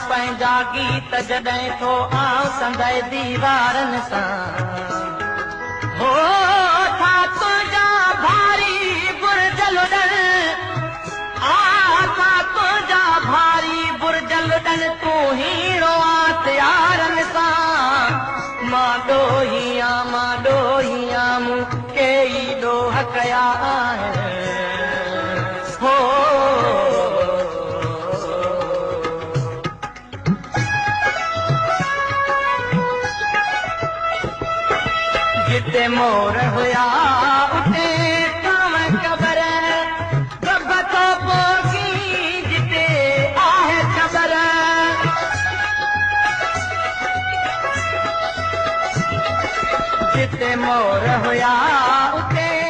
पंहिंजा गीत जॾहिं थो आऊं संदे दीवारनि सां हो था तुंहिंजा भारी बुर्जल ॾण था तुंहिंजा भारी बुर्जल ॾण तूं हीरो आ त्यारनि सां मां ॾोहियां मूं कई ॾोह कया आहिनि हो जिते मोर हुया उते कावं क़बर रब थो पोखी जिते आहे ख़बर जिते मोर हुया उते